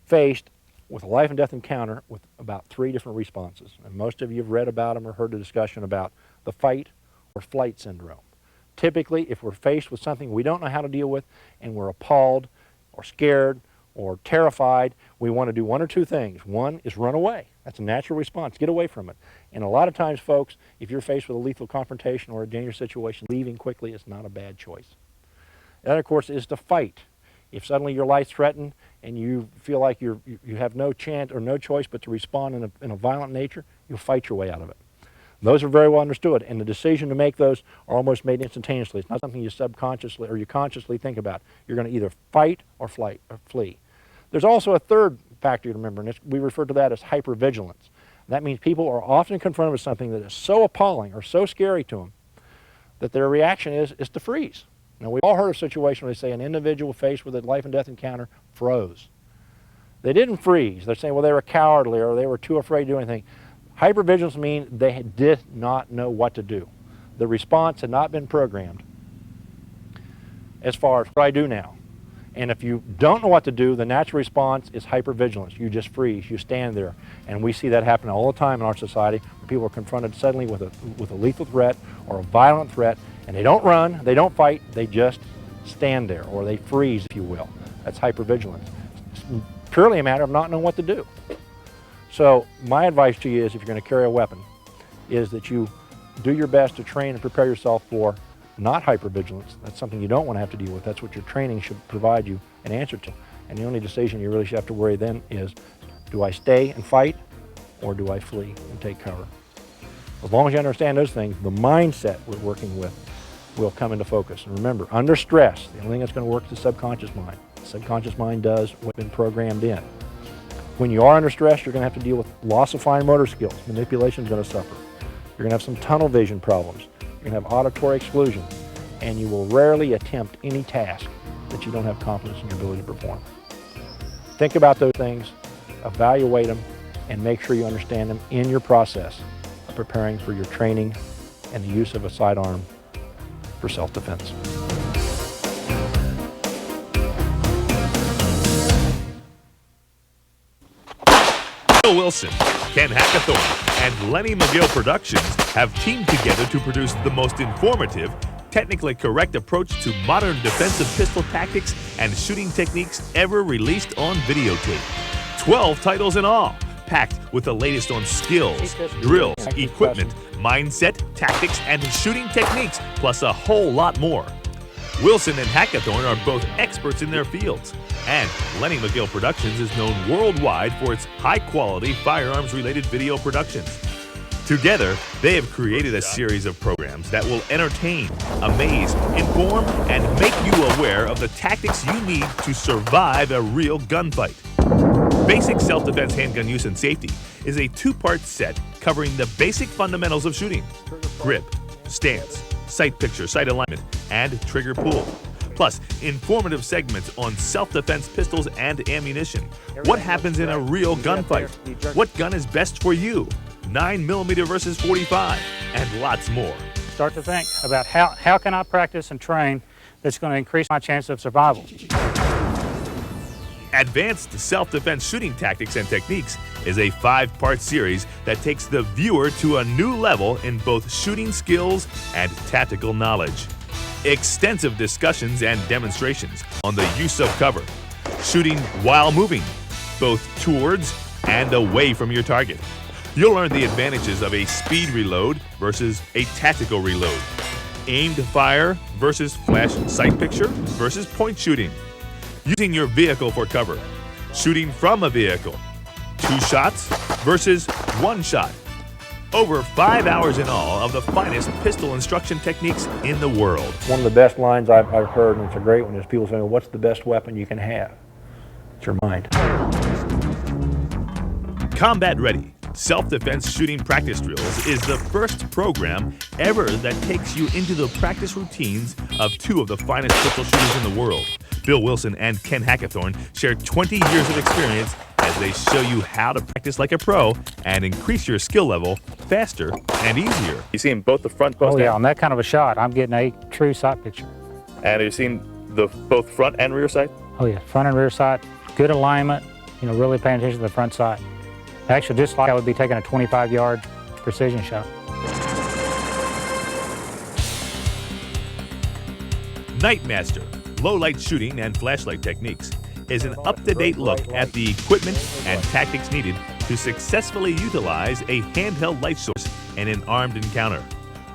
faced with a life and death encounter with about 3 different responses. And most of you have read about them or heard the discussion about the fight or flight syndrome. Typically, if we're faced with something we don't know how to deal with and we're appalled or scared or terrified, we want to do 1 or 2 things. One is run away. That's a natural response. Get away from it. And a lot of times, folks, if you're faced with a lethal confrontation or a dangerous situation, leaving quickly is not a bad choice. The other, of course, is to fight. If suddenly your life's threatened and you feel like you have no chance or no choice but to respond in a violent nature, you'll fight your way out of it. Those are very well understood, and the decision to make those are almost made instantaneously. It's not something you subconsciously or you consciously think about. You're going to either fight or flee. There's also a third factor to remember, and we refer to that as hypervigilance. That means people are often confronted with something that is so appalling or so scary to them that their reaction is to freeze. Now, we've all heard of a situation where they say an individual faced with a life and death encounter froze. They didn't freeze. They're saying, well, they were cowardly or they were too afraid to do anything. Hypervigilance means they did not know what to do. The response had not been programmed as far as what I do now. And if you don't know what to do, the natural response is hypervigilance. You just freeze, you stand there. And we see that happen all the time in our society, where people are confronted suddenly with a lethal threat or a violent threat, and they don't run, they don't fight, they just stand there, or they freeze, if you will. That's hypervigilance. It's purely a matter of not knowing what to do. So my advice to you is, if you're going to carry a weapon, is that you do your best to train and prepare yourself for not hypervigilance. That's something you don't want to have to deal with. That's what your training should provide you an answer to. And the only decision you really should have to worry then is, do I stay and fight, or do I flee and take cover? As long as you understand those things, the mindset we're working with will come into focus. And remember, under stress, the only thing that's going to work is the subconscious mind. The subconscious mind does what's been programmed in. When you are under stress, you're going to have to deal with loss of fine motor skills. Manipulation is going to suffer. You're going to have some tunnel vision problems. You're going to have auditory exclusion. And you will rarely attempt any task that you don't have confidence in your ability to perform. Think about those things, evaluate them, and make sure you understand them in your process of preparing for your training and the use of a sidearm for self-defense. Bill Wilson, Ken Hackathorn, and Lenny McGill Productions have teamed together to produce the most informative, technically correct approach to modern defensive pistol tactics and shooting techniques ever released on videotape. 12 titles in all, packed with the latest on skills, drills, equipment, mindset, tactics, and shooting techniques, plus a whole lot more. Wilson and Hackathorn are both experts in their fields, and Lenny McGill Productions is known worldwide for its high-quality firearms-related video productions. Together, they have created a series of programs that will entertain, amaze, inform, and make you aware of the tactics you need to survive a real gunfight. Basic Self-Defense Handgun Use and Safety is a 2-part set covering the basic fundamentals of shooting: grip, stance, sight picture, sight alignment, and trigger pull. Plus, informative segments on self-defense pistols and ammunition. What happens in a real gunfight? What gun is best for you? 9mm versus 45, and lots more. start to think about how can I practice and train that's going to increase my chance of survival. Advanced Self-Defense Shooting Tactics and Techniques is a 5-part series that takes the viewer to a new level in both shooting skills and tactical knowledge. Extensive discussions and demonstrations on the use of cover, shooting while moving, both towards and away from your target. You'll learn the advantages of a speed reload versus a tactical reload, aimed fire versus flash sight picture versus point shooting, using your vehicle for cover, shooting from a vehicle, 2 shots versus 1 shot. Over 5 hours in all of the finest pistol instruction techniques in the world. One of the best lines I've heard, and it's a great one, is people saying, what's the best weapon you can have? It's your mind. Combat Ready Self-Defense Shooting Practice Drills is the first program ever that takes you into the practice routines of 2 of the finest pistol shooters in the world. Bill Wilson and Ken Hackathorn share 20 years of experience as they show you how to practice like a pro and increase your skill level faster and easier. You seeing both the front post? Oh yeah, on that kind of a shot, I'm getting a true sight picture. And you're seeing the both front and rear sight? Oh yeah, front and rear sight, good alignment, you know, really paying attention to the front sight. Actually, just like I would be taking a 25-yard precision shot. Nightmaster, low-light shooting and flashlight techniques, is an up-to-date look at the equipment and tactics needed to successfully utilize a handheld light source in an armed encounter.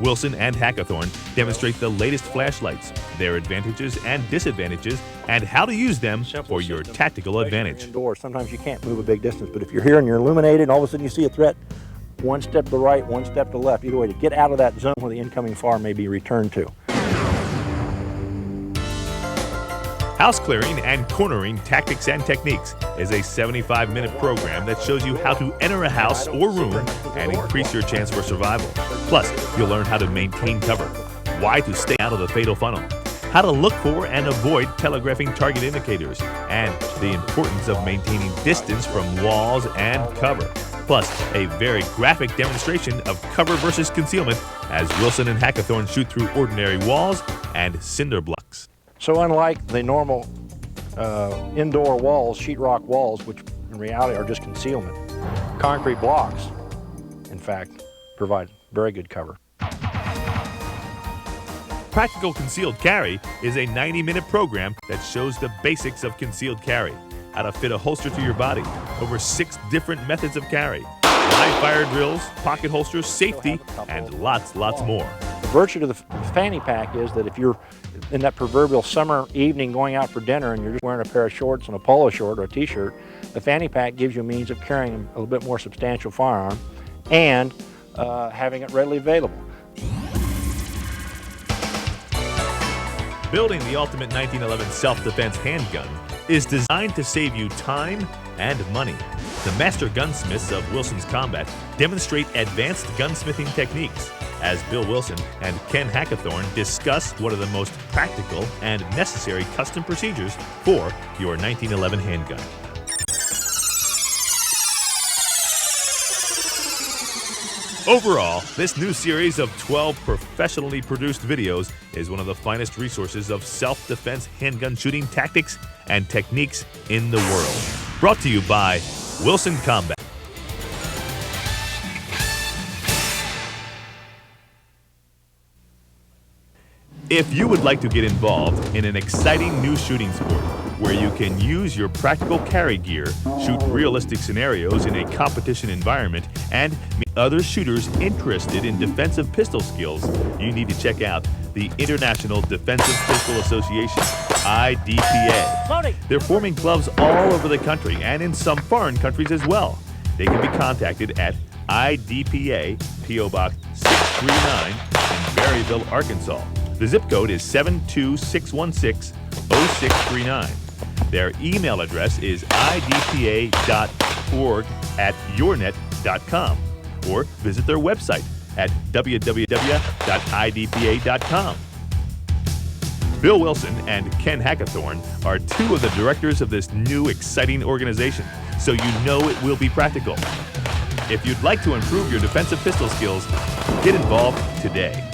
Wilson and Hackathorn demonstrate the latest flashlights, their advantages and disadvantages, and how to use them for your tactical advantage. Indoors, sometimes you can't move a big distance, but if you're here and you're illuminated and all of a sudden you see a threat, 1 step to the right, 1 step to the left, either way, to get out of that zone where the incoming fire may be returned to. House Clearing and Cornering Tactics and Techniques is a 75-minute program that shows you how to enter a house or room and increase your chance for survival. Plus, you'll learn how to maintain cover, why to stay out of the fatal funnel, how to look for and avoid telegraphing target indicators, and the importance of maintaining distance from walls and cover. Plus, a very graphic demonstration of cover versus concealment as Wilson and Hackathorn shoot through ordinary walls and cinder blocks. So unlike the normal indoor walls, sheetrock walls, which in reality are just concealment, concrete blocks, in fact, provide very good cover. Practical Concealed Carry is a 90-minute program that shows the basics of concealed carry, how to fit a holster to your body, over 6 different methods of carry, live fire drills, pocket holsters, safety, and lots more. The virtue of the fanny pack is that if you're in that proverbial summer evening going out for dinner and you're just wearing a pair of shorts and a polo short or a t-shirt, the fanny pack gives you a means of carrying a little bit more substantial firearm and having it readily available. Building the ultimate 1911 self-defense handgun is designed to save you time and money. The master gunsmiths of Wilson's Combat demonstrate advanced gunsmithing techniques as Bill Wilson and Ken Hackathorn discuss what are the most practical and necessary custom procedures for your 1911 handgun. Overall, this new series of 12 professionally produced videos is one of the finest resources of self-defense handgun shooting tactics and techniques in the world. Brought to you by Wilson Combat. If you would like to get involved in an exciting new shooting sport where you can use your practical carry gear, shoot realistic scenarios in a competition environment, and meet other shooters interested in defensive pistol skills, you need to check out the International Defensive Pistol Association, IDPA. They're forming clubs all over the country and in some foreign countries as well. They can be contacted at IDPA, P.O. Box 639 in Berryville, Arkansas. The zip code is 72616-0639. Their email address is idpa.org@yournet.com or visit their website at www.idpa.com. Bill Wilson and Ken Hackathorn are 2 of the directors of this new exciting organization, so you know it will be practical. If you'd like to improve your defensive pistol skills, get involved today.